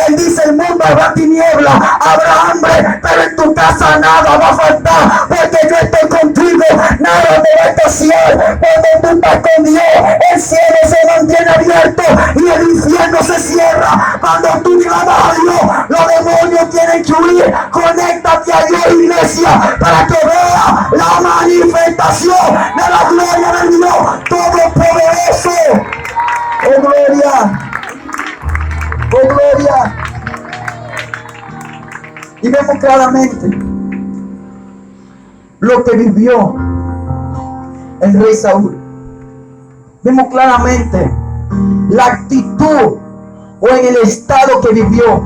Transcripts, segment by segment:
Él dice: el mundo habrá tiniebla, habrá hambre, pero en tu casa nada va a faltar, porque yo estoy contigo, nada te va a escasear. Cuando tú estás con Dios, el cielo se mantiene abierto y el infierno se cierra. Cuando tú clamas a Dios, los demonios tienen que huir. Conéctate a Dios, iglesia, para que vea la manifestación de la gloria de Dios Todopoderoso. ¡Oh, gloria! ¡Oh, gloria! Y vemos claramente lo que vivió el rey Saúl. Vemos claramente la actitud o en el estado que vivió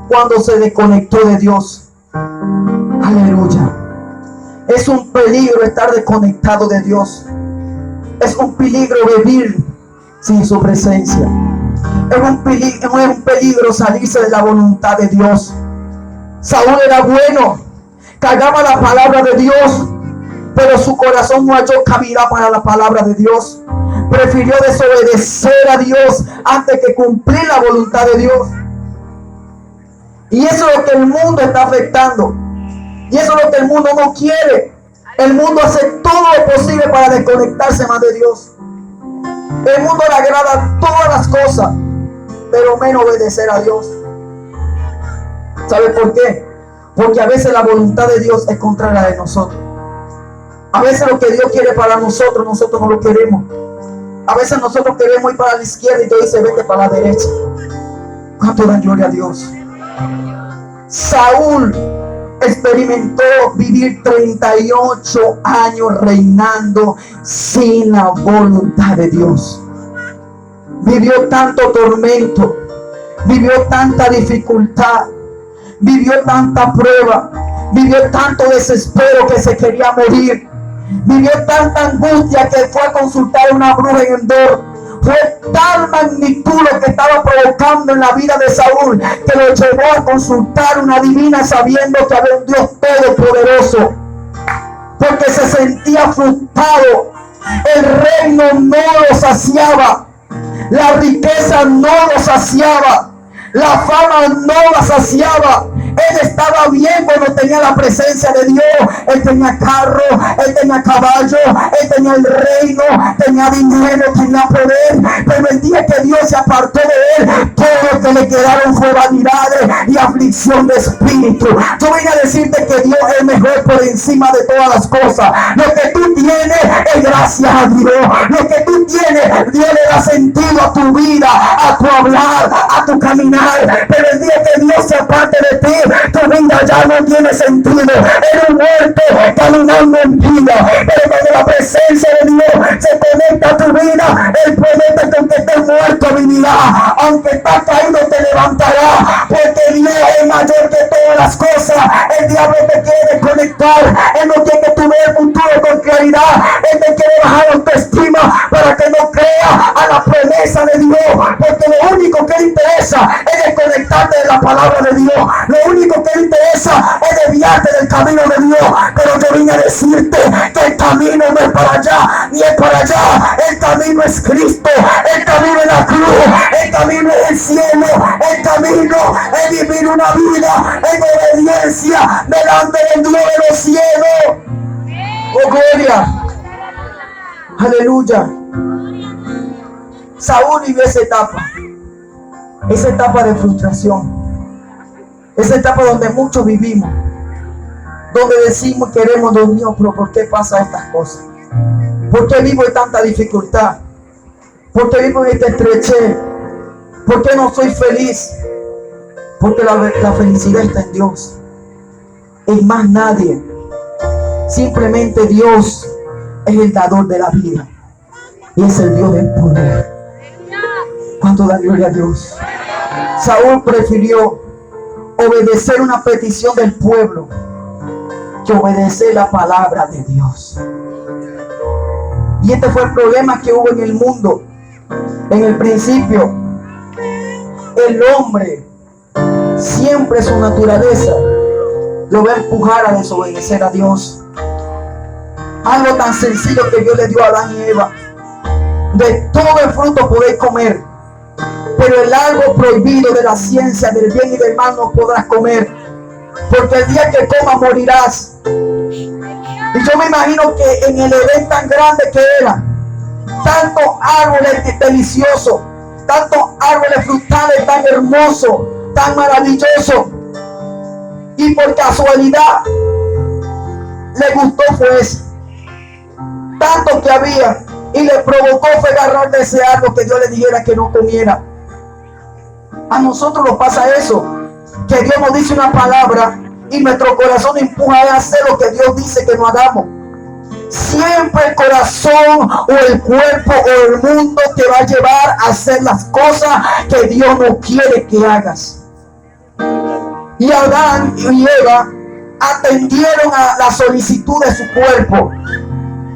cuando se desconectó de Dios. Aleluya. Es un peligro estar desconectado de Dios. Es un peligro vivir sin su presencia. Es un peligro salirse de la voluntad de Dios. Saúl era bueno, cargaba la palabra de Dios, pero su corazón no halló cabida para la palabra de Dios. Prefirió desobedecer a Dios antes que cumplir la voluntad de Dios. Y eso es lo que el mundo está afectando. Y eso es lo que el mundo no quiere. El mundo hace todo lo posible para desconectarse más de Dios. El mundo le agrada todas las cosas, pero menos obedecer a Dios. ¿Sabe por qué? Porque a veces la voluntad de Dios es contraria de nosotros. A veces lo que Dios quiere para nosotros, nosotros no lo queremos. A veces nosotros queremos ir para la izquierda y Dios dice: vete para la derecha. ¿Cuánto dan gloria a Dios? Saúl experimentó vivir 38 años reinando sin la voluntad de Dios. Vivió tanto tormento, vivió tanta dificultad, vivió tanta prueba, vivió tanto desespero que se quería morir, vivió tanta angustia que fue a consultar a una bruja en Endor. Fue tal magnitud lo que estaba provocando en la vida de Saúl que lo llevó a consultar una divina sabiendo que había un Dios todopoderoso, porque se sentía frustrado. El reino no lo saciaba, la riqueza no lo saciaba, la fama no la saciaba. Él estaba bien cuando tenía la presencia de Dios. Él tenía carro, él tenía caballo, él tenía el reino, tenía dinero, tenía poder. Pero el día que Dios se apartó de él, todo lo que le quedaron fue vanidades y aflicción de espíritu. Yo voy a decirte que Dios es mejor por encima de todas las cosas. Lo que tú tienes es gracias a Dios. Lo que tú tienes, Dios le da sentido a tu vida, a tu hablar, a tu caminar. Pero el día que Dios se aparte de ti, tu vida ya no tiene sentido. Eres un muerto caminando en vida. Pero cuando la presencia de Dios se conecta a tu vida, Él promete que aunque estés muerto vivirá, aunque estás caído te levantará, porque Dios es mayor que todas las cosas. El diablo te quiere desconectar. Él no quiere que tú veas el futuro con claridad. Él te quiere bajar autoestima para que no creas a la promesa de Dios, porque lo único que le interesa es desconectarte de la palabra de Dios. Lo único que le interesa es desviarte del camino de Dios. Pero yo vine a decirte que el camino no es para allá ni es para allá. El camino es Cristo, el camino es la cruz, el camino es el cielo, el camino es vivir una vida en obediencia delante del Dios de los cielos. Oh, gloria, aleluya. Saúl vivió esa etapa de frustración. Esa etapa donde muchos vivimos, donde decimos: queremos, Dios mío, pero ¿por qué pasa estas cosas? ¿Por qué vivo en tanta dificultad? ¿Por qué vivo en esta estrechez? ¿Por qué no soy feliz? Porque la felicidad está en Dios, en más nadie. Simplemente Dios es el dador de la vida y es el Dios del poder. ¿Cuánto da gloria a Dios? Saúl prefirió obedecer una petición del pueblo que obedecer la palabra de Dios. Y este fue el problema que hubo en el mundo. En el principio, el hombre siempre, su naturaleza lo va a empujar a desobedecer a Dios. Algo tan sencillo que Dios le dio a Adán y Eva: de todo el fruto podéis comer, pero el árbol prohibido de la ciencia del bien y del mal no podrás comer, porque el día que comas morirás. Y yo me imagino que en el Edén tan grande que era, tantos árboles deliciosos, tantos árboles frutales tan hermosos, tan maravillosos, y por casualidad le gustó fue ese, tanto que había, y le provocó fue agarrar de ese árbol que Dios le dijera que no comiera. A nosotros nos pasa eso, que Dios nos dice una palabra y nuestro corazón empuja a hacer lo que Dios dice que no hagamos. Siempre el corazón o el cuerpo o el mundo te va a llevar a hacer las cosas que Dios no quiere que hagas. Y Adán y Eva atendieron a la solicitud de su cuerpo.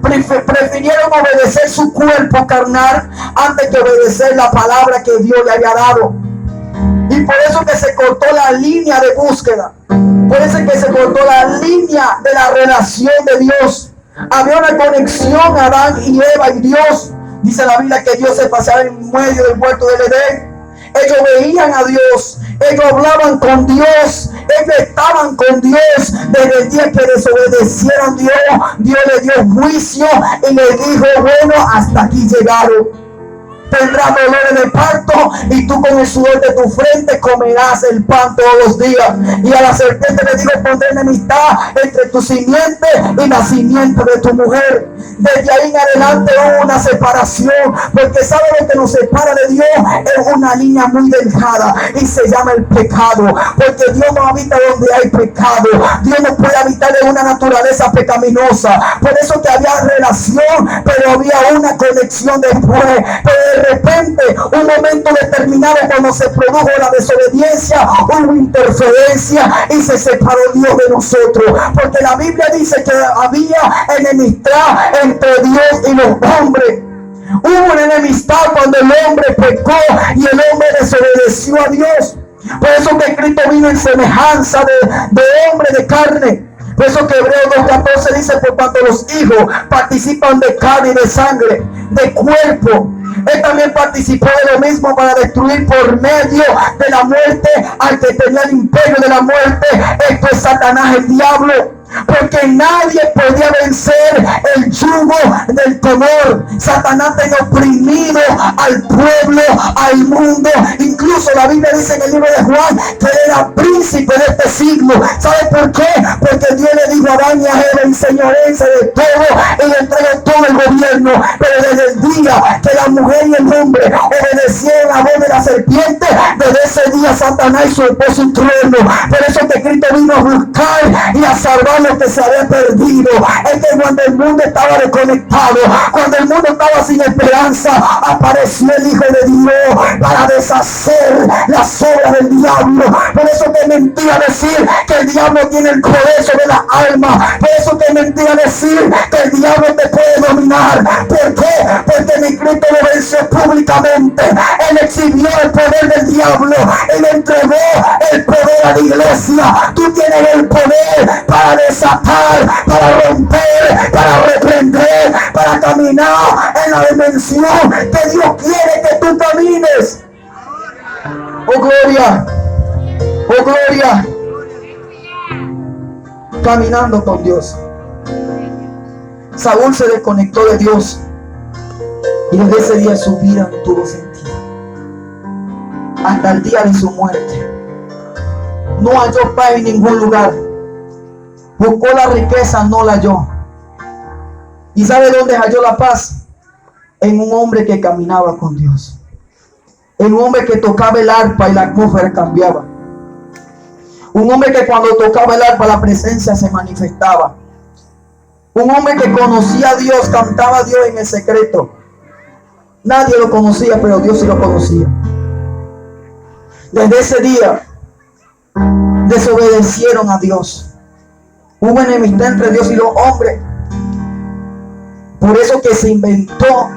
Prefirieron obedecer su cuerpo carnal antes que obedecer la palabra que Dios le había dado. Y por eso que se cortó la línea de búsqueda. Por eso que se cortó la línea de la relación de Dios. Había una conexión Adán y Eva y Dios. Dice la Biblia que Dios se paseaba en medio del huerto del Edén. Ellos veían a Dios, ellos hablaban con Dios, ellos estaban con Dios. Desde el día que desobedecieron Dios, Dios le dio juicio y le dijo, bueno, hasta aquí llegaron. Tendrás dolores de parto y tú con el sudor de tu frente comerás el pan todos los días. Y a la serpiente le digo, pondré enemistad entre tu simiente y la simiente de tu mujer. Desde ahí en adelante hubo una separación, porque sabe lo que nos separa de Dios es una línea muy delgada y se llama el pecado, porque Dios no habita donde hay pecado. Dios no puede habitar en una naturaleza pecaminosa. Por eso que había relación, pero había una conexión después. Pero de repente, un momento determinado, cuando se produjo la desobediencia, hubo interferencia y se separó Dios de nosotros, porque la Biblia dice que había enemistad entre Dios y los hombres. Hubo una enemistad cuando el hombre pecó y el hombre desobedeció a Dios. Por eso que Cristo vino en semejanza de hombre de carne. Por eso que Hebreos 2:14 dice, por cuanto los hijos participan de carne y de sangre, de cuerpo, Él también participó de lo mismo para destruir por medio de la muerte al que tenía el imperio de la muerte, esto es Satanás, el diablo. Porque nadie podía vencer el yugo del temor. Satanás tenía oprimido al pueblo, al mundo. Incluso la Biblia dice en el libro de Juan que él era príncipe de este siglo. ¿Sabe por qué? Porque Dios le dijo a Adán y a Eva, enseñorense de todo y le entregó todo el gobierno. Pero desde el día que la mujer y el hombre obedecieron la voz de la serpiente, desde ese día Satanás y su esposo un trono. Por eso que Cristo vino a buscar y a salvar lo que se había perdido. Es que cuando el mundo estaba desconectado, cuando el mundo estaba sin esperanza, apareció el Hijo de Dios para deshacer las obras del diablo. Por eso que es mentira decir que el diablo tiene el poder sobre las almas. Por eso que es mentira decir que el diablo te puede dominar. ¿Por qué? Porque mi Cristo lo venció públicamente. Él exhibió el poder del diablo. Él entregó el poder a la iglesia. Tú tienes el poder para desatar, para romper, para reprender, para caminar en la dimensión que Dios quiere que tú camines. Oh gloria, oh gloria. Caminando con Dios. Saúl se desconectó de Dios y desde ese día su vida no tuvo sentido hasta el día de su muerte. No halló paz en ningún lugar. Buscó la riqueza, no la halló. ¿Y sabe dónde halló la paz? En un hombre que caminaba con Dios. En un hombre que tocaba el arpa y la atmósfera cambiaba. Un hombre que cuando tocaba el arpa la presencia se manifestaba. Un hombre que conocía a Dios, cantaba a Dios en el secreto. Nadie lo conocía, pero Dios sí lo conocía. Desde ese día desobedecieron a Dios. Hubo enemistad entre Dios y los hombres. Por eso que se inventó,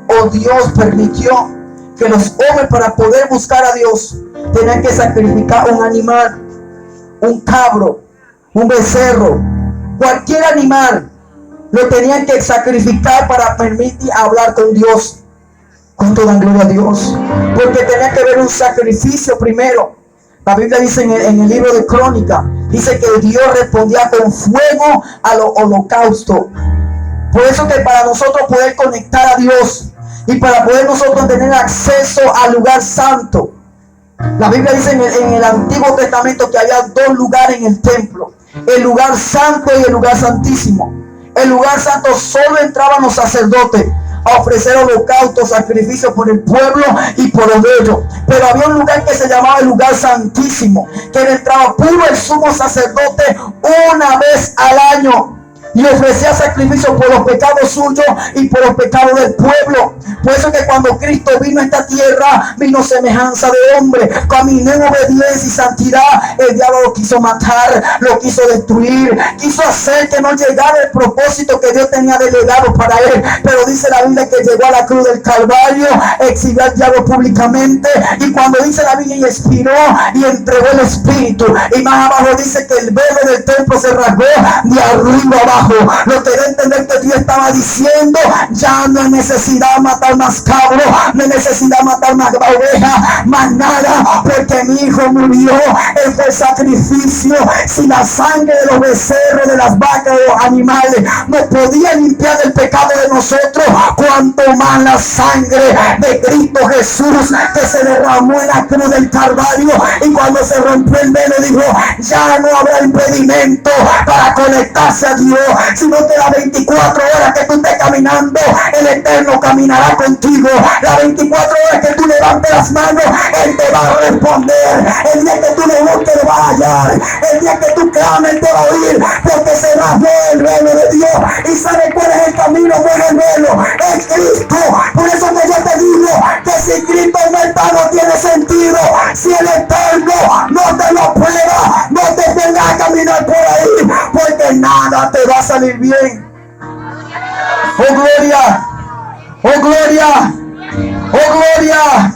o Dios permitió, que los hombres, para poder buscar a Dios, tenían que sacrificar un animal, un cabro, un becerro, cualquier animal lo tenían que sacrificar para permitir hablar con Dios. ¿Cuánto dan gloria a Dios? Porque tenía que haber un sacrificio primero. La Biblia dice en el libro de Crónica, dice que Dios respondía con fuego al holocausto. Por eso que para nosotros poder conectar a Dios y para poder nosotros tener acceso al lugar santo, la Biblia dice en el Antiguo Testamento que había dos lugares en el templo: el lugar santo y el lugar santísimo. El lugar santo solo entraban los sacerdotes a ofrecer holocaustos, sacrificios por el pueblo y por los de ellos. Pero había un lugar que se llamaba el lugar santísimo, que entraba puro el sumo sacerdote una vez al año y ofrecía sacrificios por los pecados suyos y por los pecados del pueblo. Por eso que cuando Cristo vino a esta tierra, vino semejanza de hombre, caminó en obediencia y santidad. El diablo lo quiso matar, lo quiso destruir, quiso hacer que no llegara el propósito que Dios tenía delegado para él. Pero dice la Biblia que llegó a la cruz del Calvario, exhibió al diablo públicamente, y cuando dice la Biblia, y expiró y entregó el Espíritu, y más abajo dice que el velo del templo se rasgó de arriba abajo. Lo que da a entender que Dios estaba diciendo: ya no hay necesidad de matar más cabros, no hay necesidad de matar más ovejas, más nada, porque mi hijo murió. Él fue sacrificio. Si la sangre de los becerros, de las vacas, de los animales no podía limpiar el pecado de nosotros, cuanto más la sangre de Cristo Jesús, que se derramó en la cruz del Calvario. Y cuando se rompió el velo, dijo: ya no habrá impedimento para conectarse a Dios, sino que las 24 horas que tú estés caminando, el Eterno caminará contigo. Las 24 horas que tú levantes las manos, Él te va a responder. El día que tú le busques, lo va a hallar. El día que tú clames, Él te va a oír, porque se rasgó el velo de Dios. ¿Y sabe cuál es el camino? No es el velo, es Cristo. Por eso que yo te digo que si Cristo no está, no tiene sentido. Si el Eterno no te lo prueba, no te pongas a caminar por ahí, porque nada te va a salir bien. Oh gloria, oh gloria, oh gloria,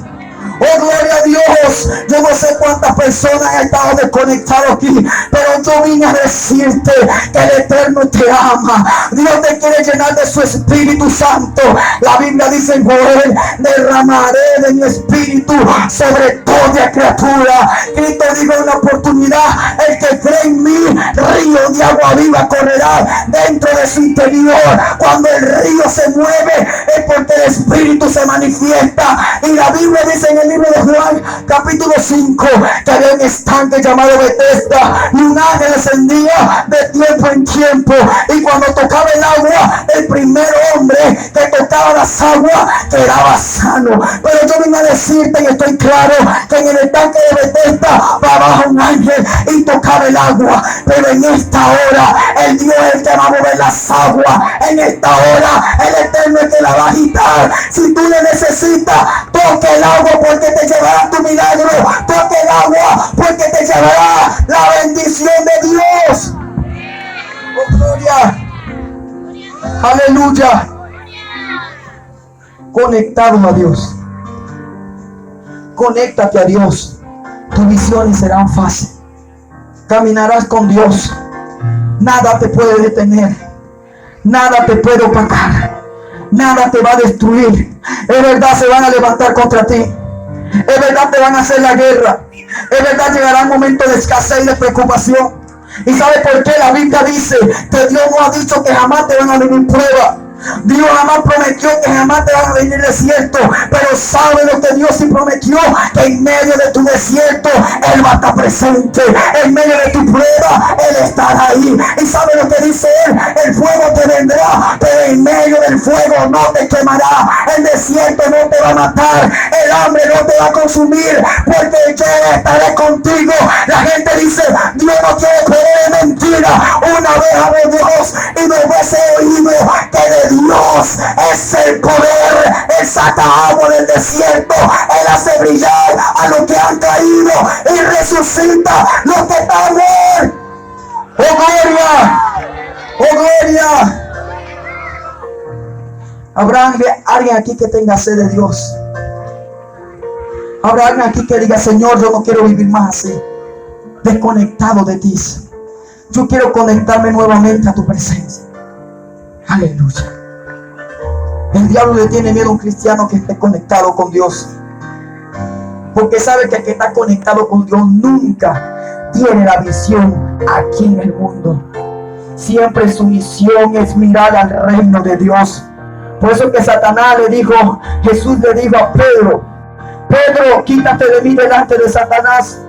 oh gloria a Dios. Yo no sé cuántas personas han estado desconectadas aquí, pero yo vine a decirte que el Eterno te ama. Dios te quiere llenar de su Espíritu Santo. La Biblia dice en Joel: derramaré de mi Espíritu sobre toda criatura. Cristo dijo en la oportunidad: el que cree en mí, río de agua viva correrá dentro de su interior. Cuando el río se mueve, es porque el Espíritu se manifiesta. Y la Biblia dice en el libro de Juan capítulo 5 que había un estanque llamado Betesda, y un ángel descendía de tiempo en tiempo, y cuando tocaba el agua, el primer hombre que tocaba las aguas quedaba sano. Pero yo vine a decirte, y estoy claro, que en el estanque de Betesda va abajo un ángel y tocaba el agua. Pero en esta hora el Dios es el que va a mover las aguas. En esta hora el Eterno es que la va a agitar. Si tú le necesitas, toque el agua, porque te llevará tu milagro. Toque el agua, porque te llevará la bendición de Dios. Oh gloria, aleluya. Conectado a Dios, conéctate a Dios. Tus visiones serán fáciles. Caminarás con Dios. Nada te puede detener, nada te puede opacar, nada te va a destruir. Es verdad, se van a levantar contra ti. Es verdad, te van a hacer la guerra. Es verdad, llegará un momento de escasez y de preocupación. ¿Y sabe por qué? La Biblia dice que Dios no ha dicho que jamás te van a venir pruebas. Dios jamás prometió que jamás te van a venir desierto, pero sabe lo que Dios sí prometió: que en medio de tu desierto Él va a estar presente. En medio de tu prueba Él estará ahí. Y sabe lo que dice Él: el fuego te vendrá, pero en medio del fuego no te quemará. El desierto no te va a matar, el hambre no te va a consumir, porque yo estaré contigo. La gente dice: Dios no quiere poder de mentira. Una vez habló Dios y dos veces he oído que de Dios es el poder. Él saca agua del desierto, Él hace brillar a los que han caído y resucita los que están muertos. ¡Oh gloria! ¡Oh gloria! ¿Habrá alguien aquí que tenga sed de Dios? ¿Habrá alguien aquí que diga: Señor, yo no quiero vivir más así, desconectado de ti? Yo quiero conectarme nuevamente a tu presencia. Aleluya. El diablo le tiene miedo a un cristiano que esté conectado con Dios, porque sabe que el que está conectado con Dios nunca tiene la visión aquí en el mundo. Siempre su misión es mirar al reino de Dios. Por eso que Satanás le dijo, Jesús le dijo a Pedro, Pedro, quítate de mí delante de Satanás,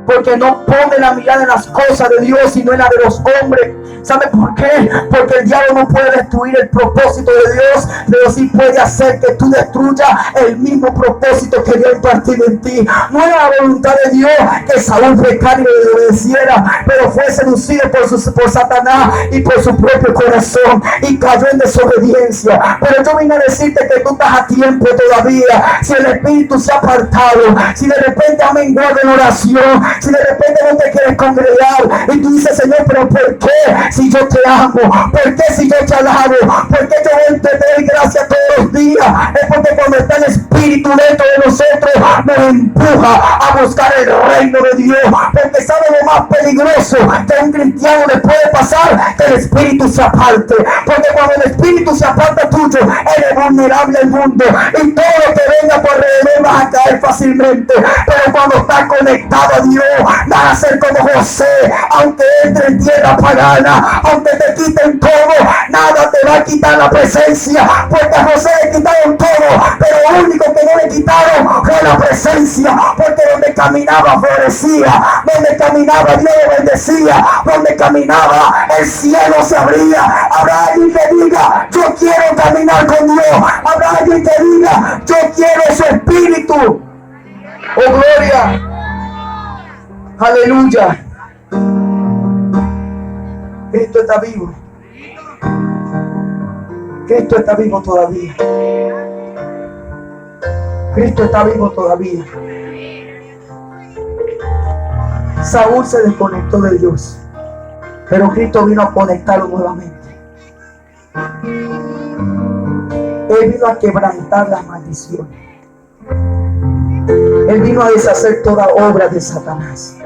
porque no pone la mirada en las cosas de Dios, sino en la de los hombres. ¿Sabe por qué? Porque el diablo no puede destruir el propósito de Dios, pero sí puede hacer que tú destruyas el mismo propósito que Dios ha impartido en ti. No era la voluntad de Dios que Saúl pecara y le obedeciera, pero fue seducido por Satanás y por su propio corazón y cayó en desobediencia. Pero yo vine a decirte que tú estás a tiempo todavía. Si el Espíritu se ha apartado, si de repente ha menguado en oración, si de repente no te quieres congregar y tú dices, Señor, pero ¿por qué? Si yo te amo, ¿por qué si yo te alabo? ¿Por qué yo voy a te doy gracias todos los días? Es porque cuando está el Espíritu dentro de nosotros nos empuja a buscar el reino de Dios, porque sabe lo más peligroso que a un cristiano le puede pasar, que el Espíritu se aparte, porque cuando el Espíritu se aparta tuyo, eres vulnerable al mundo y todo lo que venga por alrededor vas a caer fácilmente. Pero cuando estás conectado a Dios, vas a ser como José, aunque entre en tierra pagana, aunque te quiten todo, nada te va a quitar la presencia, porque a José le quitaron todo, pero lo único que no le quitaron fue la presencia, porque donde caminaba florecía, donde caminaba Dios lo bendecía, donde caminaba el cielo se abría. Habrá alguien que diga, yo quiero caminar con Dios. Habrá alguien que diga, yo quiero su Espíritu. Oh, gloria. Aleluya. Cristo está vivo. Cristo está vivo todavía. Cristo está vivo todavía. Saúl se desconectó de Dios, pero Cristo vino a conectarlo nuevamente. Él vino a quebrantar las maldiciones. Él vino a deshacer toda obra de Satanás.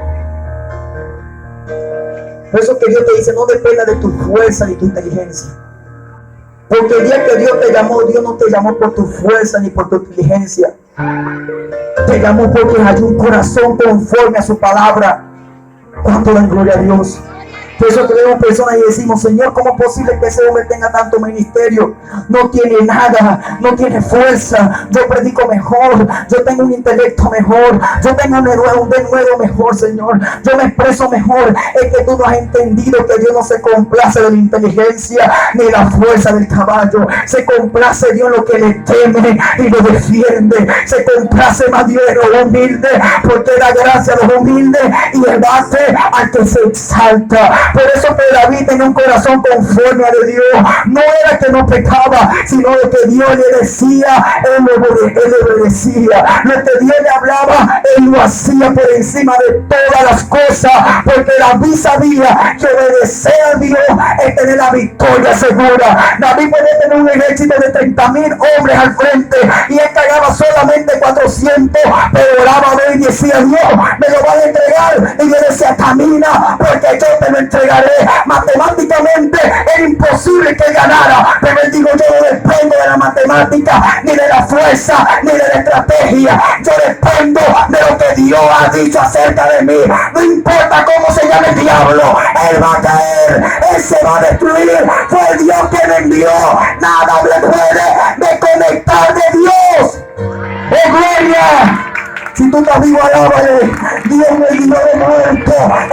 Por eso que Dios te dice, no dependa de tu fuerza ni tu inteligencia. Porque el día que Dios te llamó, Dios no te llamó por tu fuerza ni por tu inteligencia. Te llamó porque hay un corazón conforme a su palabra. ¿Cuánto dan gloria a Dios? Por eso que vemos personas y decimos, Señor, ¿cómo es posible que ese hombre tenga tanto ministerio? No tiene nada, no tiene fuerza. Yo predico mejor, yo tengo un intelecto mejor, yo tengo un denuedo mejor, Señor. Yo me expreso mejor. Es que tú no has entendido que Dios no se complace de la inteligencia ni la fuerza del caballo. Se complace Dios en lo que le teme y lo defiende. Se complace más Dios en lo humilde, porque da gracia a los humildes y debate al que se exalta. Por eso que David tenía un corazón conforme al de Dios. No era que no pecaba, sino lo que Dios le decía, él le obedecía. Lo que Dios le hablaba, él lo hacía por encima de todas las cosas, porque David sabía que obedecer a Dios es tener la victoria segura. David podía tener un ejército de 30,000 hombres al frente y él cargaba solamente 400, pero oraba a Dios y decía, Dios, me lo van a entregar. Y yo decía, camina, porque yo te lo entregaré. Matemáticamente era imposible que él ganara, pero él dijo, yo no dependo de la matemática, ni de la fuerza, ni de la estrategia. Yo dependo de lo que Dios ha dicho acerca de mí. No importa cómo se llame el diablo, él va a caer, él se va a destruir. Fue el Dios que me envió. Nada me puede desconectar de Dios. ¡Oh, gloria! Si tú estás vivo, alábale. Dios no es Dios de muerto,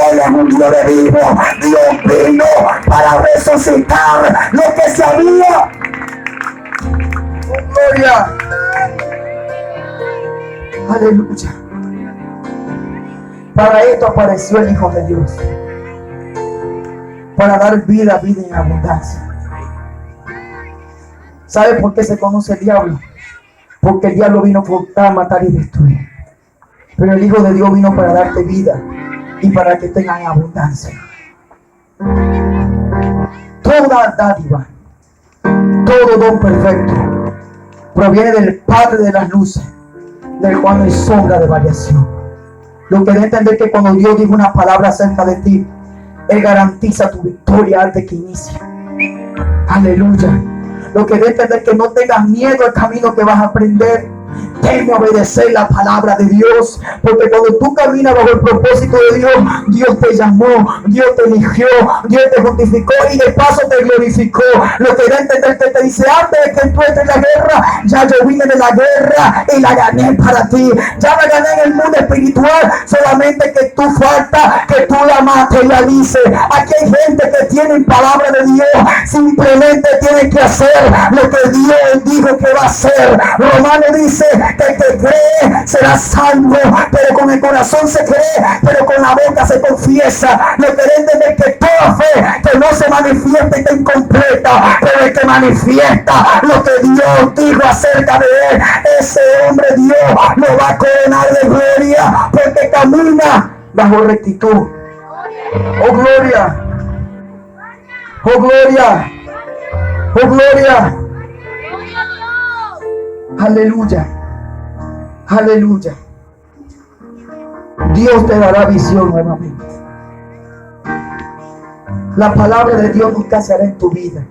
Él es un Dios de vivo. Dios vino para resucitar lo que se había. ¡Oh, gloria! Aleluya. Para esto apareció el Hijo de Dios, para dar vida en abundancia. ¿Sabe por qué se conoce el diablo? Porque el diablo vino para matar y destruir. Pero el Hijo de Dios vino para darte vida y para que tengan abundancia. Toda dádiva, todo don perfecto proviene del Padre de las luces, del cual no hay sombra de variación. Lo que debe entender que cuando Dios dice una palabra acerca de ti, Él garantiza tu victoria antes que inicie. Aleluya. Lo que debe entender es que no tengas miedo al camino que vas a aprender. Teme obedecer la palabra de Dios, porque cuando tú caminas bajo el propósito de Dios, Dios te llamó, Dios te eligió, Dios te justificó y de paso te glorificó. Lo que debe entender que te dice: antes de que tú entres en la guerra, ya yo vine de la guerra y la gané para ti. Ya la gané en el mundo espiritual, solamente que tú falta que tú la materialices. Aquí hay gente que tiene palabra de Dios, simplemente tiene que hacer lo que Dios dijo que va a hacer. Romano dice que el que cree será salvo, pero con el corazón se cree, pero con la boca se confiesa. Lo que deben entender que toda fe que no se manifiesta está incompleta, pero el que manifiesta lo que Dios dijo acerca de él, ese hombre Dios lo va a coronar de gloria, porque camina bajo rectitud. Oh gloria, oh gloria, oh gloria. Aleluya, aleluya. Dios te dará visión nuevamente. La palabra de Dios nunca se hará en tu vida.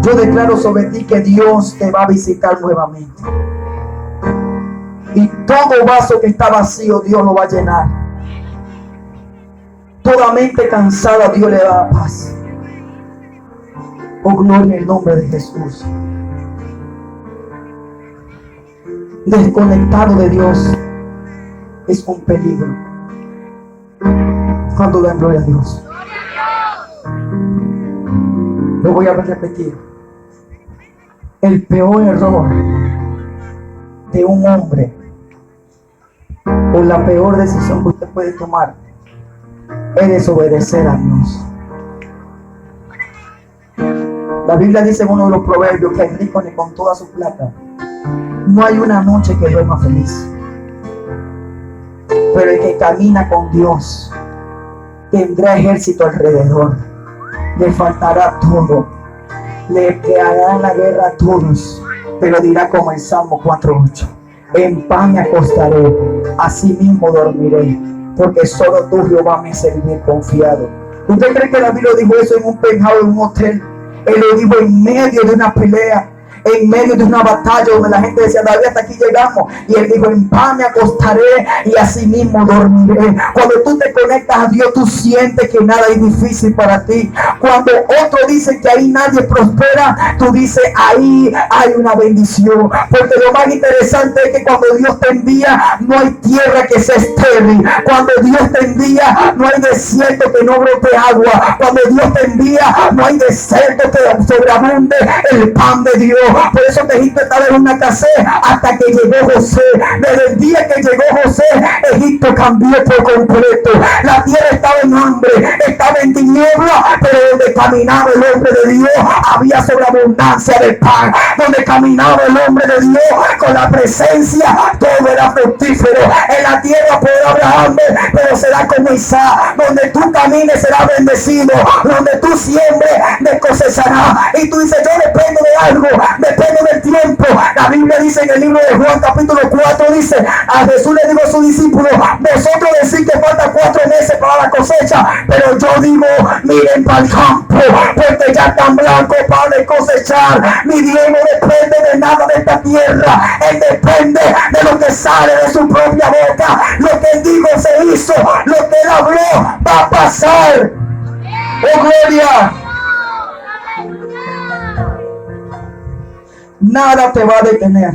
Yo declaro sobre ti que Dios te va a visitar nuevamente. Y todo vaso que está vacío, Dios lo va a llenar. Toda mente cansada, Dios le da paz. Oh gloria en el nombre de Jesús. Desconectado de Dios es un peligro. Cuando dan gloria a Dios. Lo voy a repetir. El peor error de un hombre, o la peor decisión que usted puede tomar, es desobedecer a Dios. La Biblia dice en uno de los proverbios que el rico ni con toda su plata no hay una noche que duerma feliz. Pero el que camina con Dios tendrá ejército alrededor. Le faltará todo. Le harán la guerra a todos. Pero dirá como el Salmo 4:8: en pan me acostaré, así mismo dormiré, porque solo tú, Jehová, me serviré confiado. ¿Usted cree que la Biblia dijo eso en un penthouse, en un hotel? Él lo dijo en medio de una pelea, en medio de una batalla donde la gente decía: David, hasta aquí llegamos. Y él dijo: en paz me acostaré y así mismo dormiré. Cuando tú te conectas a Dios, tú sientes que nada es difícil para ti. Cuando otros dicen que ahí nadie prospera, tú dices: ahí hay una bendición. Porque lo más interesante es que cuando Dios te envía, no hay tierra que sea estéril. Cuando Dios te envía, no hay desierto que no brote agua. Cuando Dios te envía, no hay desierto que sobreabunde el pan de Dios. Por eso que Egipto estaba en una escasez hasta que llegó José. Desde el día que llegó José, Egipto cambió por completo. La tierra estaba en hambre, estaba en tiniebla, pero donde caminaba el hombre de Dios había sobreabundancia del pan. Donde caminaba el hombre de Dios con la presencia, todo era fructífero. En la tierra podrá haber hambre, pero será como Isaac. Donde tú camines será bendecido. Donde tú siembres, te cosecharás. Y tú dices: yo dependo de algo, depende del tiempo. La Biblia dice en el libro de Juan capítulo 4, dice: a Jesús le digo a sus discípulos: vosotros decís que falta 4 meses para la cosecha, pero yo digo: miren para el campo, porque ya están blancos para cosechar. Mi Dios no depende de nada de esta tierra, Él depende de lo que sale de su propia boca. Lo que Él dijo se hizo, lo que Él habló va a pasar. ¡Oh gloria! Nada te va a detener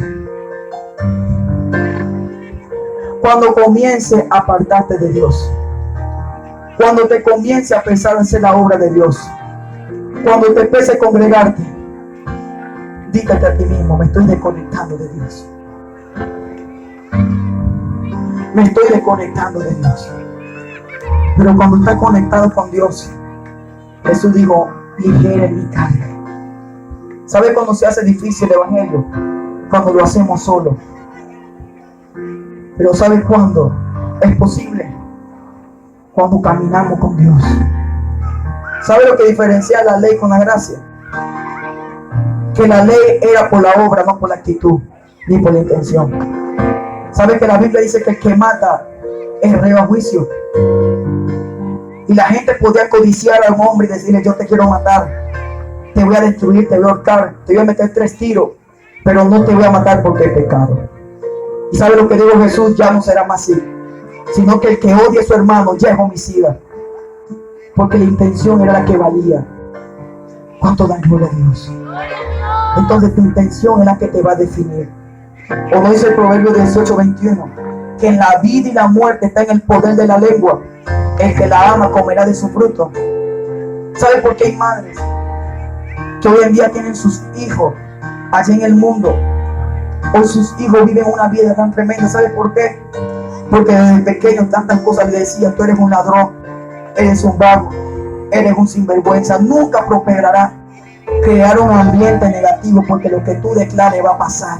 cuando comience a apartarte de Dios, cuando te comience a pensar en hacer la obra de Dios, cuando te empiece a congregarte. Dígate a ti mismo: me estoy desconectando de Dios, me estoy desconectando de Dios. Pero cuando estás conectado con Dios, Jesús dijo: ligera mi carga. ¿Sabe cuándo se hace difícil el evangelio? Cuando lo hacemos solo. Pero ¿sabe cuándo es posible? Cuando caminamos con Dios. ¿Sabe lo que diferencia la ley con la gracia? Que la ley era por la obra, no por la actitud, ni por la intención. ¿Sabe que la Biblia dice que el que mata es reo a juicio? Y la gente podía codiciar a un hombre y decirle: yo te quiero matar, te voy a destruir, te voy a ahorcar, te voy a meter 3 tiros, pero no te voy a matar porque es pecado. ¿Y sabe lo que dijo Jesús? Ya no será más así, sino que el que odia a su hermano ya es homicida, porque la intención era la que valía. ¿Cuánto dan gloria a Dios? Entonces tu intención es la que te va a definir. O no dice el Proverbio 18:21, que en la vida y la muerte está en el poder de la lengua. El que la ama comerá de su fruto. ¿Sabe por qué hay madres que hoy en día tienen sus hijos allí en el mundo? Hoy sus hijos viven una vida tan tremenda. ¿Sabe por qué? Porque desde pequeños tantas cosas le decían: tú eres un ladrón, eres un vago, eres un sinvergüenza, nunca prosperará. Crearon un ambiente negativo, porque lo que tú declares va a pasar.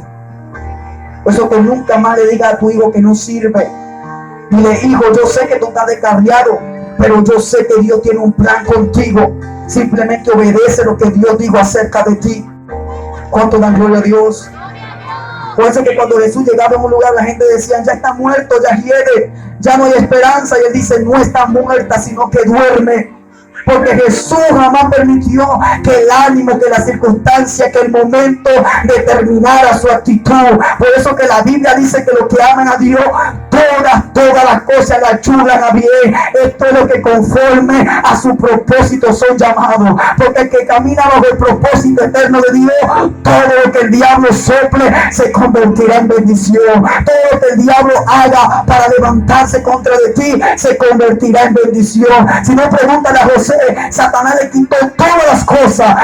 Por eso que nunca más le diga a tu hijo que no sirve. Dile: hijo, yo sé que tú estás descarriado, pero yo sé que Dios tiene un plan contigo. Simplemente obedece lo que Dios dijo acerca de ti. ¿Cuánto dan gloria a Dios? Por eso que cuando Jesús llegaba a un lugar, la gente decía: ya está muerto, ya hiede, ya no hay esperanza. Y él dice: no está muerta, sino que duerme. Porque Jesús jamás permitió que el ánimo, que la circunstancia, que el momento determinara su actitud. Por eso que la Biblia dice que los que aman a Dios, todas las cosas le ayudan a bien. Esto es lo que conforme a su propósito son llamados. Porque el que camina bajo el propósito eterno de Dios, todo lo que el diablo sople se convertirá en bendición. Todo lo que el diablo haga para levantarse contra de ti se convertirá en bendición. Si no, pregúntale a José. Satanás le quitó todas las cosas.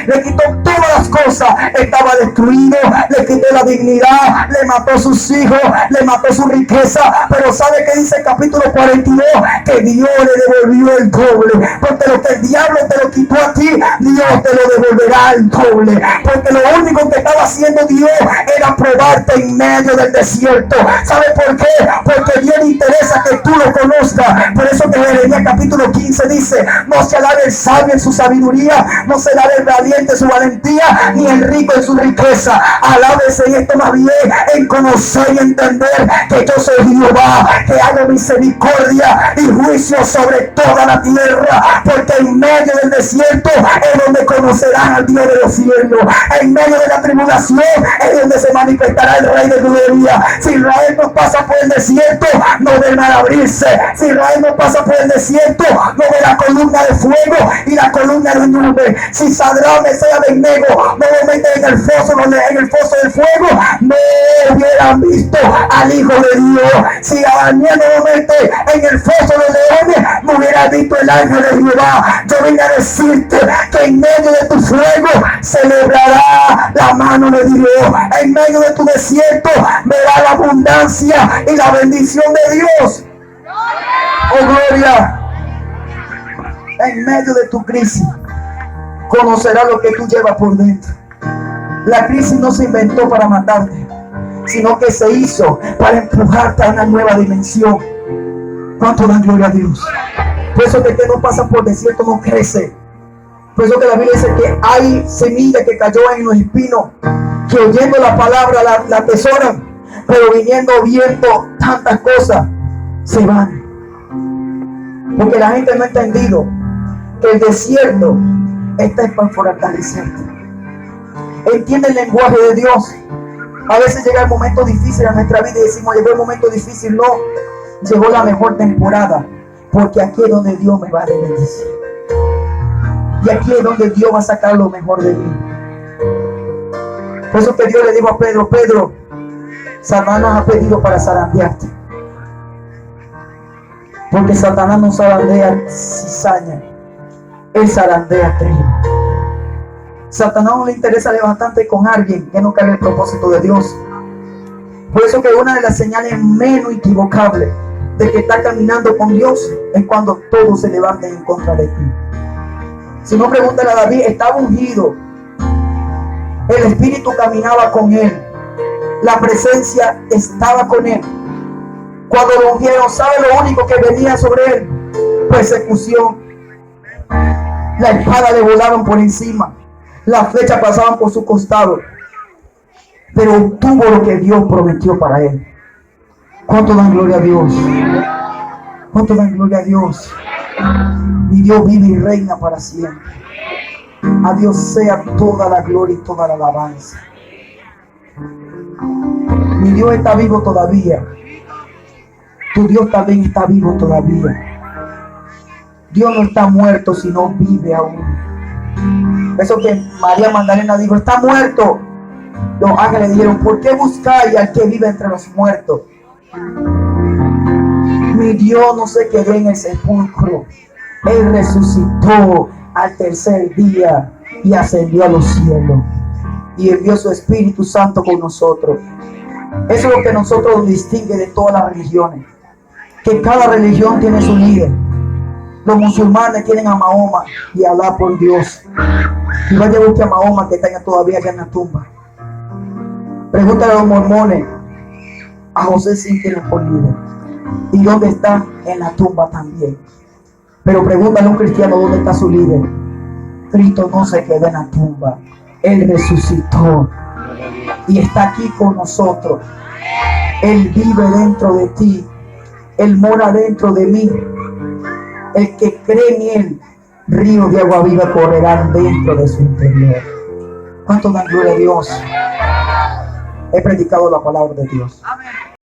Le quitó todas las cosas. Estaba destruido. Le quitó la dignidad. Le mató a sus hijos. Le mató su riqueza. Pero ¿sabe qué dice el capítulo 42? Que Dios le devolvió el doble. Porque lo que el diablo te lo quitó a ti, Dios te lo devolverá el doble. Porque lo único que estaba haciendo Dios era probarte en medio del desierto. ¿Sabe por qué? Porque a Dios le interesa que tú lo conozcas. Por eso que Jeremías capítulo 15 dice: no se alabe el sabio en su sabiduría, no se alabe el valiente en su valentía, ni el rico en su riqueza. Alábese en esto más bien, en conocer y entender que yo soy Jehová, que hago misericordia y juicio sobre toda la tierra. Porque en medio del desierto es donde conocerán al Dios de los cielos. En medio de la tribulación es donde se manifestará el Rey de gloria. Si Israel no pasa por el desierto, no ve el mar abrirse. Si Israel no pasa por el desierto, no ve la columna de fuego y la columna de nube. Si Sadrach, Mesach y Abednego no lo meten en el foso del fuego, no hubieran visto al Hijo de Dios. Si a Daniel no lo mete en el foso de leones, no hubiera visto el ángel de Jehová. Yo vine a decirte que en medio de tu fuego celebrará la mano de Dios. En medio de tu desierto verá la abundancia y la bendición de Dios. Oh, gloria. En medio de tu crisis conocerás lo que tú llevas por dentro. La crisis no se inventó para matarte, sino que se hizo para empujarte a una nueva dimensión. ¿Cuánto dan gloria a Dios? Por eso que no pasa por desierto no crece. Por eso que la Biblia dice que hay semilla que cayó en los espinos, que oyendo la palabra la atesoran, pero viendo tantas cosas se van. Porque la gente no ha entendido que el desierto está para fortalecerte. Entiende el lenguaje de Dios. A veces llega el momento difícil en nuestra vida y decimos: llegó el momento difícil. No, llegó la mejor temporada, porque aquí es donde Dios me va a bendecir. Y aquí es donde Dios va a sacar lo mejor de mí. Por eso que Dios le dijo a Pedro: Pedro, Satanás ha pedido para zarandearte. Porque Satanás no zarandea cizaña, él zarandea trigo. Satanás no le interesa levantarte con alguien que no cae el propósito de Dios. Por eso que una de las señales menos equivocables de que está caminando con Dios es cuando todos se levanten en contra de ti. Si no, pregúntale a David: estaba ungido, el Espíritu caminaba con él, la presencia estaba con él. Cuando lo ungieron, ¿sabe lo único que venía sobre él? Persecución. La espada le volaron por encima, las flechas pasaban por su costado, pero obtuvo lo que Dios prometió para él. ¿Cuánto dan gloria a Dios? ¿Cuánto dan gloria a Dios? Mi Dios vive y reina para siempre. A Dios sea toda la gloria y toda la alabanza. Mi Dios está vivo todavía. Tu Dios también está vivo todavía. Dios no está muerto, sino vive aún. Eso que María Magdalena dijo, está muerto. Los ángeles dijeron, ¿por qué buscáis al que vive entre los muertos? Mi Dios no se quedó en el sepulcro. Él resucitó al tercer día y ascendió a los cielos. Y envió su Espíritu Santo con nosotros. Eso es lo que nosotros nos distingue de todas las religiones. Que cada religión tiene su líder. Los musulmanes tienen a Mahoma y a Alá por Dios. Y vaya a buscar a Mahoma que está todavía allá en la tumba. Pregúntale a los mormones. A José sí tienen por líder. ¿Y dónde está? En la tumba también. Pero pregúntale a un cristiano dónde está su líder. Cristo no se quedó en la tumba. Él resucitó. Y está aquí con nosotros. Él vive dentro de ti. Él mora dentro de mí. El que cree en Él, ríos de agua viva correrán dentro de su interior. ¿Cuánto dan gloria a Dios? He predicado la palabra de Dios. Amén.